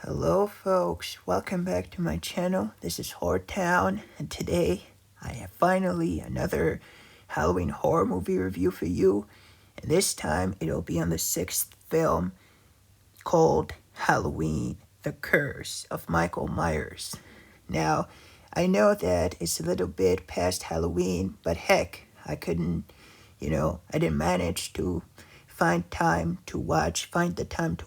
Hello folks, welcome back to my channel. This is Horror Town, and today I have finally another Halloween horror movie review for you. And this time it'll be on the sixth film called Halloween, The Curse of Michael Myers. Now, I know that it's a little bit past Halloween, but heck, I didn't manage to find the time to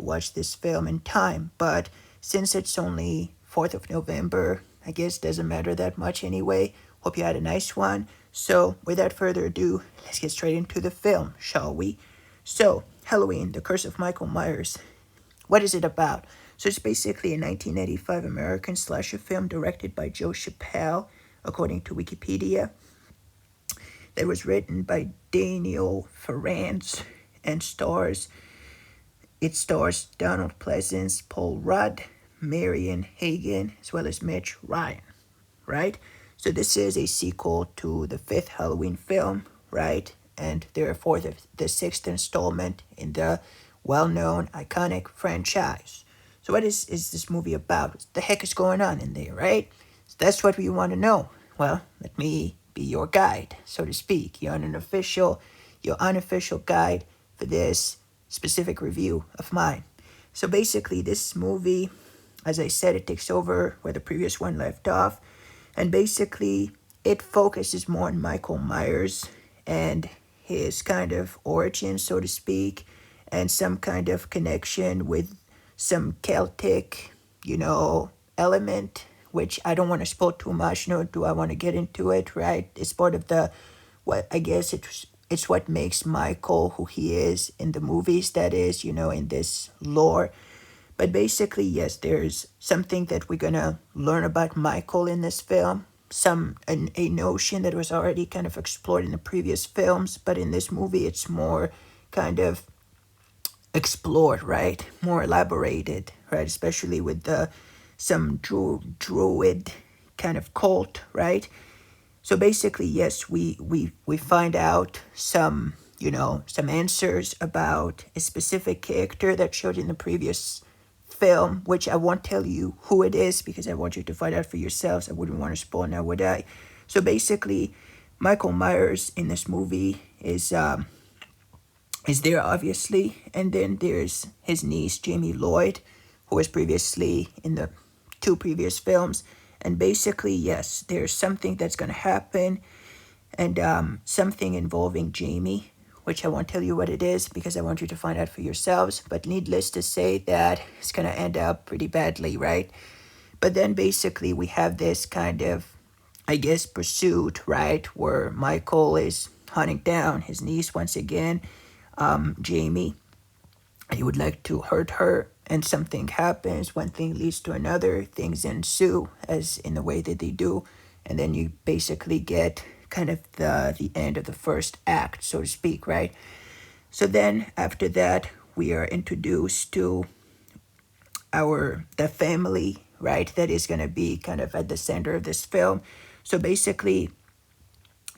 watch this film in time. But since it's only 4th of November, I guess it doesn't matter that much anyway. Hope you had a nice one. So, without further ado, let's get straight into the film, shall we? So, Halloween, The Curse of Michael Myers. What is it about? So it's basically a 1985 American slasher film directed by Joe Chappelle, according to Wikipedia, that was written by Daniel Ferrance and stars Donald Pleasence, Paul Rudd, Marion Hagen, as well as Mitch Ryan, right? So this is a sequel to the fifth Halloween film, right? And therefore the sixth installment in the well-known iconic franchise. So what is this movie about? What the heck is going on in there, right? So that's what we want to know. Well, let me be your guide, so to speak, your unofficial guide for this specific review of mine. So basically, this movie, as I said, it takes over where the previous one left off, and basically it focuses more on Michael Myers and his kind of origin, so to speak, and some kind of connection with some Celtic, element, which I don't want to spoil too much, nor do I want to get into it, right? It's part of what I guess it's what makes Michael who he is in the movies, that is, in this lore. But basically, yes, there's something that we're gonna learn about Michael in this film. A notion that was already kind of explored in the previous films, but in this movie it's more kind of explored, right? More elaborated, right? Especially with some druid kind of cult, right? So basically, yes, we find out some answers about a specific character that showed in the previous film, which I won't tell you who it is because I want you to find out for yourselves. I wouldn't want to spoil now, would I? So basically, Michael Myers in this movie is there obviously, and then there's his niece Jamie Lloyd, who was previously in the two previous films. And basically, yes, there's something that's going to happen, and something involving Jamie, which I won't tell you what it is because I want you to find out for yourselves. But needless to say that it's going to end up pretty badly, right? But then basically we have this kind of, I guess, pursuit, right? Where Michael is hunting down his niece once again, Jamie. He would like to hurt her, and something happens. One thing leads to another. Things ensue, as in the way that they do, and then you basically get kind of the end of the first act, so to speak, right? So then after that, we are introduced to the family, right? That is going to be kind of at the center of this film. So basically,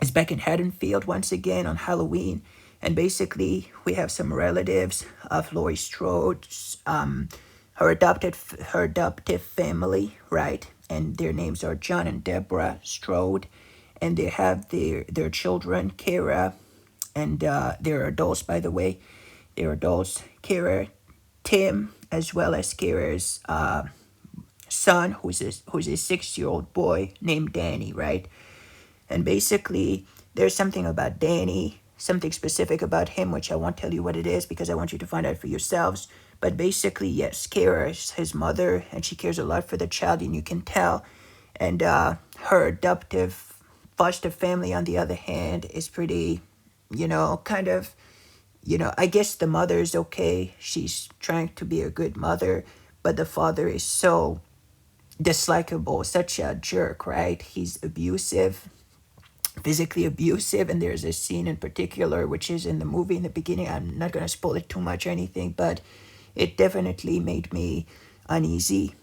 it's back in Haddonfield once again on Halloween. And basically, we have some relatives of Laurie Strode's, her adoptive family, right? And their names are John and Deborah Strode. And they have their children, Kara, and they're adults, by the way. They're adults, Kara, Tim, as well as Kara's son, who's a 6-year-old boy named Danny, right? And basically, there's something about Danny, something specific about him, which I won't tell you what it is because I want you to find out for yourselves. But basically, yes, Kara is his mother, and she cares a lot for the child, and you can tell. And her adoptive foster family, on the other hand, is pretty, I guess the mother is okay. She's trying to be a good mother, but the father is so dislikable, such a jerk, right? He's abusive, physically abusive, and there's a scene in particular which is in the movie in the beginning. I'm not going to spoil it too much or anything, but it definitely made me uneasy.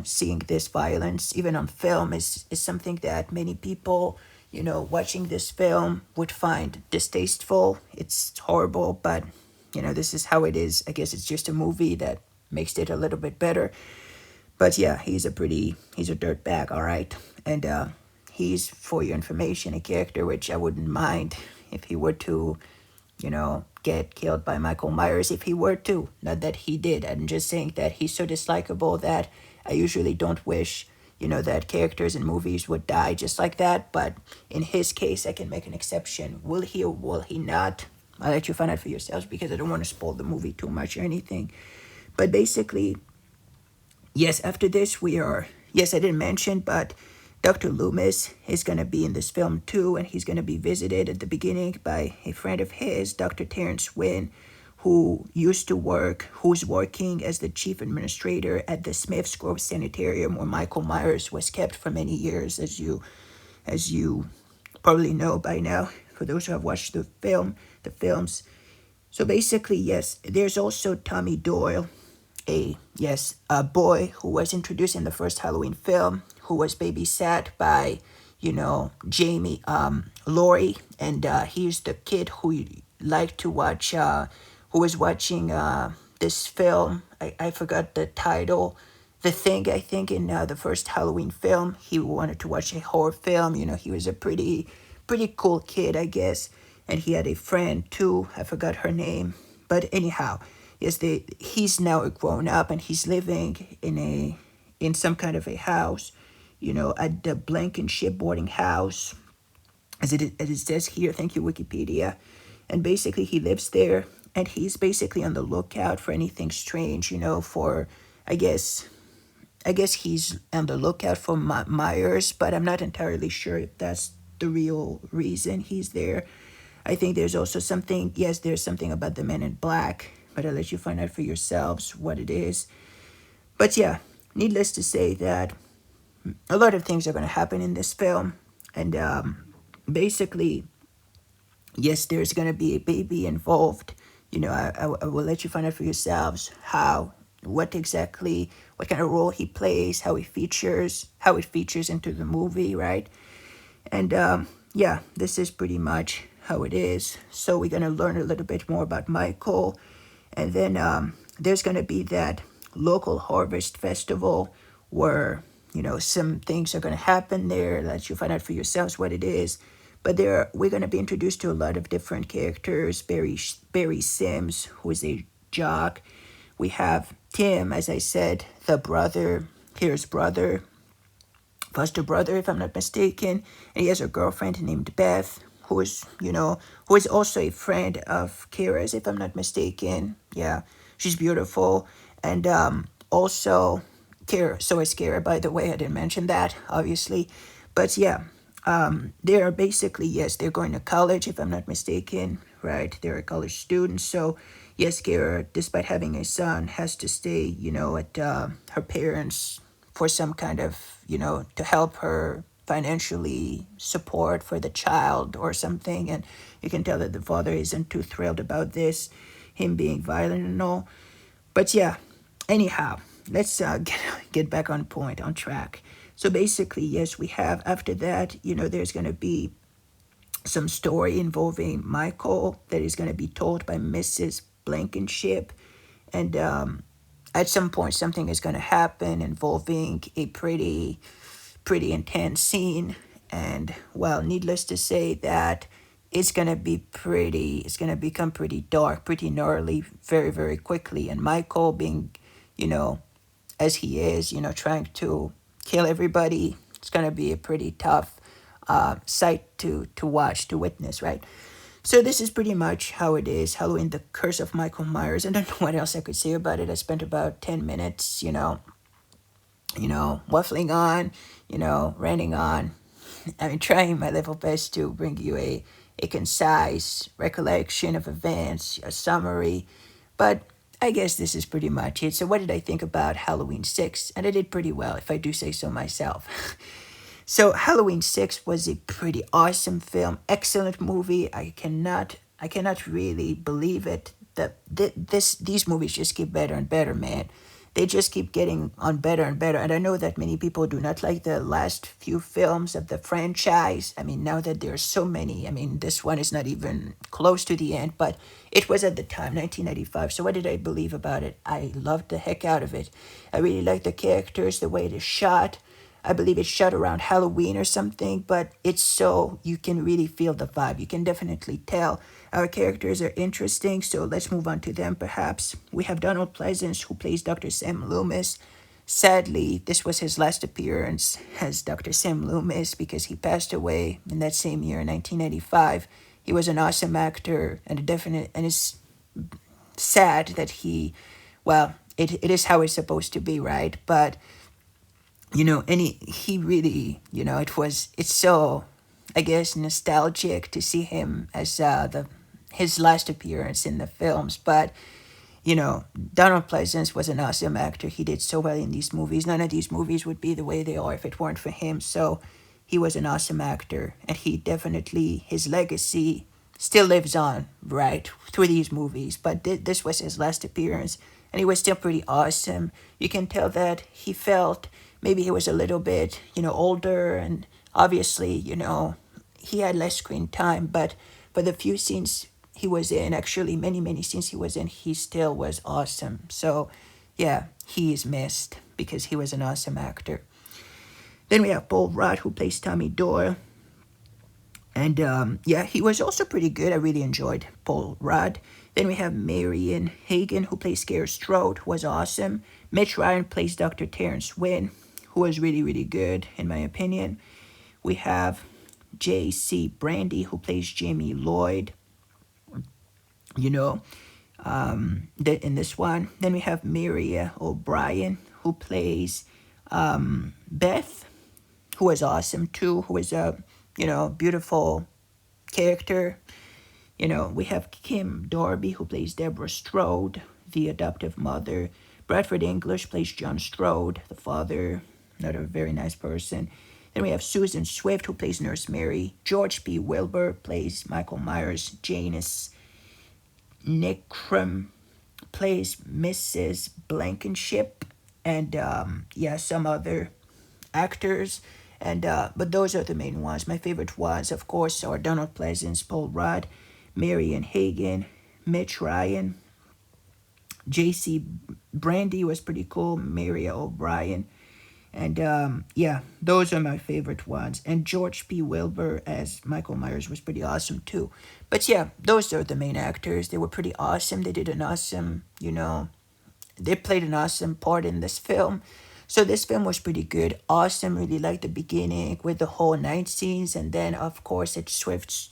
Seeing this violence even on film is something that many people, watching this film would find distasteful. It's horrible, but this is how it is. I guess it's just a movie that makes it a little bit better. But yeah, he's a dirtbag, all right. And he's, for your information, a character which I wouldn't mind if he were to, get killed by Michael Myers, if he were to. Not that he did. I'm just saying that he's so dislikable that I usually don't wish, that characters in movies would die just like that. But in his case, I can make an exception. Will he or will he not? I'll let you find out for yourselves because I don't want to spoil the movie too much or anything. But basically, yes, after this, yes, I didn't mention, but Dr. Loomis is going to be in this film too, and he's going to be visited at the beginning by a friend of his, Dr. Terrence Wynn, who's working as the chief administrator at the Smiths Grove Sanitarium where Michael Myers was kept for many years, as you probably know by now, for those who have watched the films. So basically, yes, there's also Tommy Doyle, a boy who was introduced in the first Halloween film, who was babysat by, Jamie Laurie, and he's the kid who liked to watch, who was watching this film. I forgot the title. The Thing, I think, in the first Halloween film, he wanted to watch a horror film. He was a pretty cool kid, I guess. And he had a friend too. I forgot her name, but anyhow, yes, he's now a grown up and he's living in some kind of a house, at the Blankenship boarding house, as it says here. Thank you, Wikipedia. And basically, he lives there, and he's basically on the lookout for anything strange, for, I guess, he's on the lookout for Myers, but I'm not entirely sure if that's the real reason he's there. I think there's also something, yes, there's something about the Men in Black, but I'll let you find out for yourselves what it is. But yeah, needless to say that a lot of things are going to happen in this film. And basically, yes, there's going to be a baby involved. I will let you find out for yourselves what kind of role he plays, how it features into the movie, right? And yeah, this is pretty much how it is. So we're going to learn a little bit more about Michael. And then there's going to be that local harvest festival where, some things are going to happen there. Let you find out for yourselves what it is. But we're going to be introduced to a lot of different characters. Barry Sims, who is a jock. We have Tim, as I said, the brother, Kira's brother, foster brother, if I'm not mistaken. And he has a girlfriend named Beth, who is also a friend of Kira's, if I'm not mistaken. Yeah, she's beautiful. And also, Kira, so is Kira, by the way. I didn't mention that, obviously. But yeah, they are basically, yes, they're going to college, if I'm not mistaken, right? They're a college student. So, yes, Kira, despite having a son, has to stay, at her parents' for some kind of, to help her financially support for the child or something. And you can tell that the father isn't too thrilled about this, him being violent and all. But yeah, anyhow, let's get back on point, on track. So basically, yes, we have, after that, there's going to be some story involving Michael that is going to be told by Mrs. Blankenship. And at some point, something is going to happen involving a pretty intense scene. And, well, needless to say that it's going to become pretty dark, pretty gnarly very, very quickly. And Michael being, as he is, trying to kill everybody, it's going to be a pretty tough sight to watch, to witness, right? So this is pretty much how it is. Halloween, The Curse of Michael Myers. I don't know what else I could say about it. I spent about 10 minutes, waffling on, ranting on. I mean, trying my level best to bring you a concise recollection of events, a summary. But I guess this is pretty much it. So what did I think about Halloween 6? And I did pretty well, if I do say so myself. So Halloween 6 was a pretty awesome film, excellent movie. I cannot really believe it that these movies just get better and better, man. they just keep getting on better and better. And I know that many people do not like the last few films of the franchise. I mean, now that there's so many, I mean, this one is not even close to the end, but it was at the time, 1995. So what did I believe about it? I loved the heck out of it. I really liked the characters, the way it is shot. I believe it's shot around Halloween or something, but it's so you can really feel the vibe. You can definitely tell our characters are interesting, so let's move on to them perhaps. We have Donald Pleasance, who plays Dr. Sam Loomis. Sadly, this was his last appearance as Dr. Sam Loomis because he passed away in that same year, 1995. He was an awesome actor and a definite, and it's sad that well, it is how it's supposed to be, right? But and he really, it's so, I guess, nostalgic to see him as his last appearance in the films. But Donald Pleasance was an awesome actor. He did so well in these movies. None of these movies would be the way they are if it weren't for him. So he was an awesome actor, and he definitely, his legacy still lives on, right, through these movies. But this was his last appearance, and he was still pretty awesome. You can tell that he felt maybe he was a little bit, older, and obviously, he had less screen time, but for the few scenes he was in, actually many, many scenes he was in, he still was awesome. So, yeah, he is missed because he was an awesome actor. Then we have Paul Rudd, who plays Tommy Doyle. And yeah, he was also pretty good. I really enjoyed Paul Rudd. Then we have Marion Hagen, who plays Scare Strode, who was awesome. Mitch Ryan plays Dr. Terrence Wynn, who was really, really good, in my opinion. We have J.C. Brandy, who plays Jamie Lloyd, in this one. Then we have Maria O'Brien, who plays Beth, who was awesome too, who is a, beautiful character. We have Kim Darby, who plays Deborah Strode, the adoptive mother. Bradford English plays John Strode, the father, another very nice person. Then we have Susan Swift, who plays Nurse Mary. George P. Wilbur plays Michael Myers. Janice Nickram plays Mrs. Blankenship. And, some other actors. And but those are the main ones. My favorite ones, of course, are Donald Pleasance, Paul Rudd, Marion Hagen, Mitch Ryan. J.C. Brandy was pretty cool. Maria O'Brien. And those are my favorite ones. And George P. Wilbur as Michael Myers was pretty awesome too. But yeah, those are the main actors. They were pretty awesome. They did an awesome, they played an awesome part in this film. So this film was pretty good. Awesome. Really liked the beginning with the whole night scenes, and then of course it switches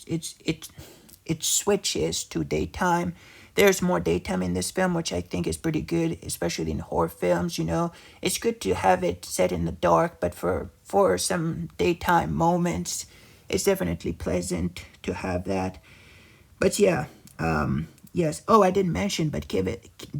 to daytime. There's more daytime in this film, which I think is pretty good, especially in horror films. It's good to have it set in the dark, but for some daytime moments, it's definitely pleasant to have that. But yeah, yes. Oh, I didn't mention, but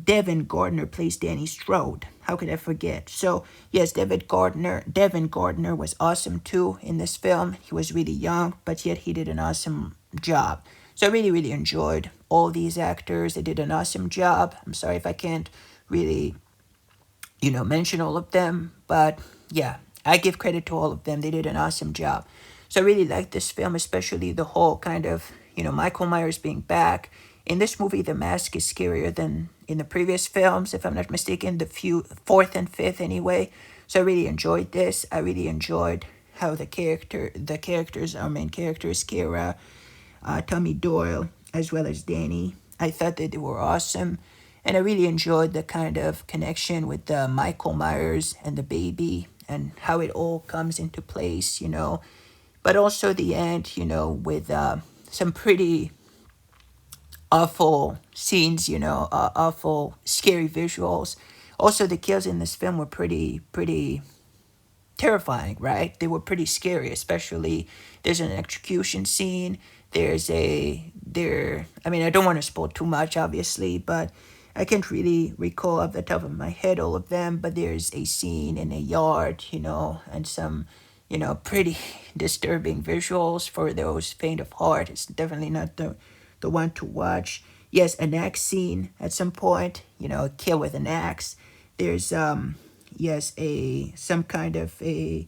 Devin Gardner plays Danny Strode. How could I forget? So yes, Devin Gardner was awesome too in this film. He was really young, but yet he did an awesome job. So I really, really enjoyed all these actors. They did an awesome job. I'm sorry if I can't really, mention all of them, but yeah, I give credit to all of them. They did an awesome job. So I really liked this film, especially the whole kind of, Michael Myers being back. In this movie, the mask is scarier than in the previous films, if I'm not mistaken, the fourth and fifth anyway. So I really enjoyed this. I really enjoyed how our main characters, Kara, Tommy Doyle, as well as Danny. I thought that they were awesome. And I really enjoyed the kind of connection with Michael Myers and the baby and how it all comes into place, But also the end, with some pretty awful scenes, awful, scary visuals. Also, the kills in this film were pretty terrifying, right? They were pretty scary, especially there's an execution scene. I don't want to spoil too much, obviously, but I can't really recall off the top of my head all of them, but there's a scene in a yard, and some, pretty disturbing visuals for those faint of heart. It's definitely not the one to watch. Yes, an axe scene at some point, a kill with an axe. there's yes, a some kind of a,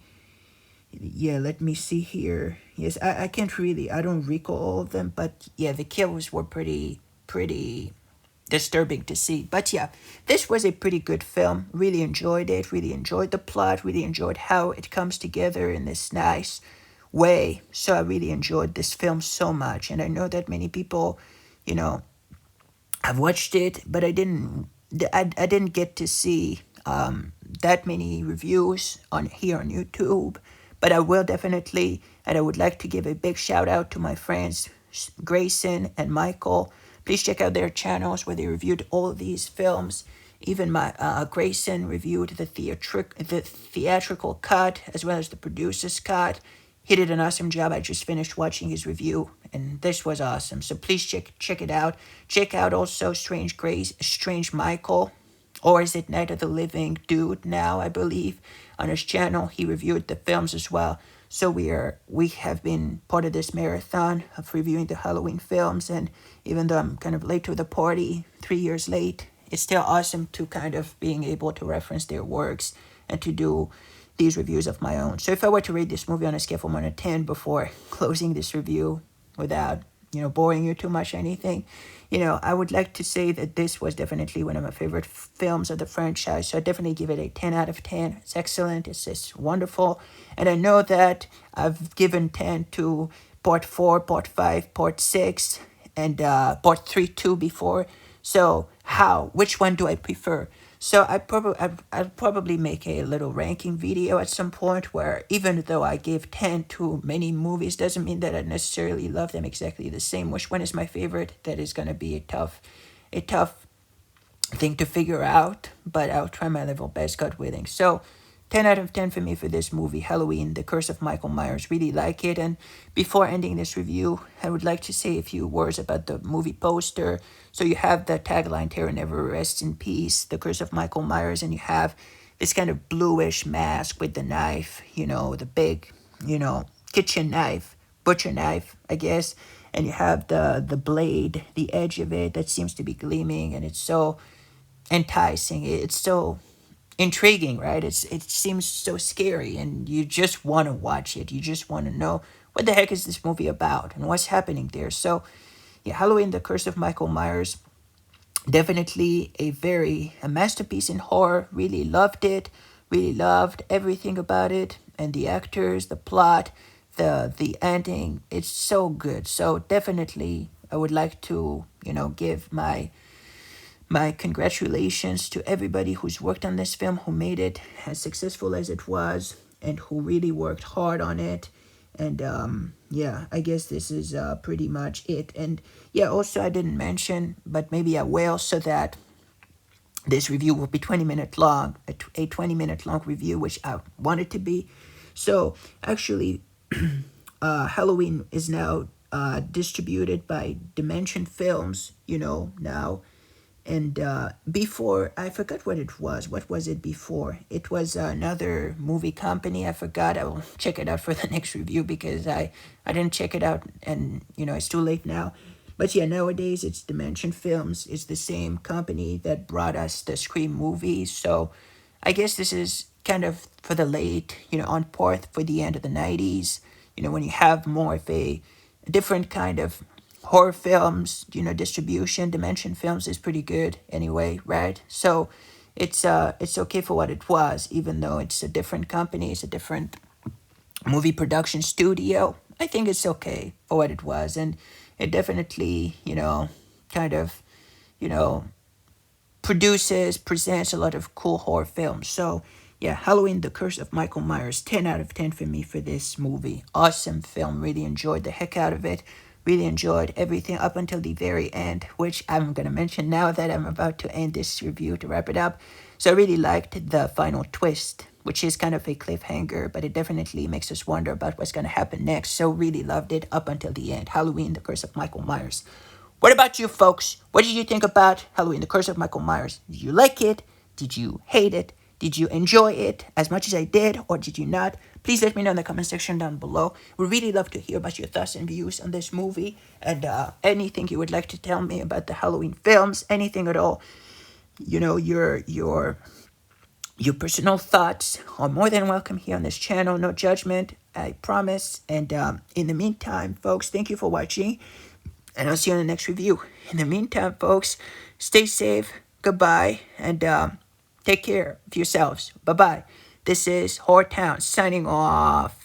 yeah, let me see here. Yes, I can't really, I don't recall all of them, but yeah, the kills were pretty disturbing to see. But yeah, this was a pretty good film. Really enjoyed it. Really enjoyed the plot. Really enjoyed how it comes together in this nice way. So I really enjoyed this film so much. And I know that many people, you know, have watched it, but I didn't get to see that many reviews on here on YouTube. But I will definitely, and I would like to give a big shout out to my friends Grayson and Michael. Please check out their channels where they reviewed all of these films. Even my Grayson reviewed the theatrical cut as well as the producer's cut. He did an awesome job. I just finished watching his review, and this was awesome. So please check it out. Check out also Strange Michael, or is it Night of the Living Dude now, I believe. On his channel, he reviewed the films as well. So we have been part of this marathon of reviewing the Halloween films, and even though I'm kind of late to the party, 3 years late, it's still awesome to kind of being able to reference their works and to do these reviews of my own. So if I were to rate this movie on a scale from 1 to 10 before closing this review without, boring you too much or anything, I would like to say that this was definitely one of my favorite films of the franchise. So I definitely give it a 10 out of 10. It's excellent. It's just wonderful. And I know that I've given 10 to part 4, part 5, part 6, and part 3 too before. So which one do I prefer? So I'll probably make a little ranking video at some point where even though I gave 10 to many movies, doesn't mean that I necessarily love them exactly the same. Which one is my favorite? That is going to be a tough thing to figure out, but I'll try my level best, God willing. So 10 out of 10 for me for this movie, Halloween, The Curse of Michael Myers. Really like it. And before ending this review, I would like to say a few words about the movie poster. So you have the tagline, Terror Never Rests in Peace, The Curse of Michael Myers, and you have this kind of bluish mask with the knife, the big, kitchen knife, butcher knife, I guess. And you have the blade, the edge of it that seems to be gleaming, and it's so enticing. It's so intriguing, right? It seems so scary, and you just want to watch it. You just want to know what the heck is this movie about and what's happening there. So, yeah, Halloween: The Curse of Michael Myers, definitely a masterpiece in horror. Really loved it. Really loved everything about it, and the actors, the plot, the ending. It's so good. So definitely, I would like to give my congratulations to everybody who's worked on this film, who made it as successful as it was, and who really worked hard on it. And yeah, I guess this is pretty much it. And yeah, also I didn't mention, but maybe I will, so that this review will be 20-minute long, a 20-minute long review, which I want it to be. So actually, Halloween is now distributed by Dimension Films, now. And before, I forgot what it was. What was it before? It was another movie company. I forgot. I will check it out for the next review because I didn't check it out, and it's too late now. But yeah, nowadays it's Dimension Films. It's the same company that brought us the Scream movies. So I guess this is kind of for the late, on part for the end of the 90s. When you have more of a different kind of horror films, distribution. Dimension Films is pretty good anyway, right? So it's okay for what it was, even though it's a different company, it's a different movie production studio. I think it's okay for what it was, and it definitely, kind of, you know, presents a lot of cool horror films. So yeah, Halloween: The Curse of Michael Myers, 10 out of 10 for me for this movie. Awesome film. Really enjoyed the heck out of it. Really enjoyed everything up until the very end, which I'm going to mention now that I'm about to end this review to wrap it up. So I really liked the final twist, which is kind of a cliffhanger, but it definitely makes us wonder about what's going to happen next. So really loved it up until the end. Halloween: The Curse of Michael Myers. What about you folks? What did you think about Halloween: The Curse of Michael Myers? Did you like it? Did you hate it? Did you enjoy it as much as I did, or did you not? Please let me know in the comment section down below. We really love to hear about your thoughts and views on this movie, and anything you would like to tell me about the Halloween films, anything at all. Your Your personal thoughts are more than welcome here on this channel. No judgment, I promise. And in the meantime, folks, thank you for watching. And I'll see you on the next review. In the meantime, folks, stay safe. Goodbye. And take care of yourselves. Bye-bye. This is Horror Town signing off.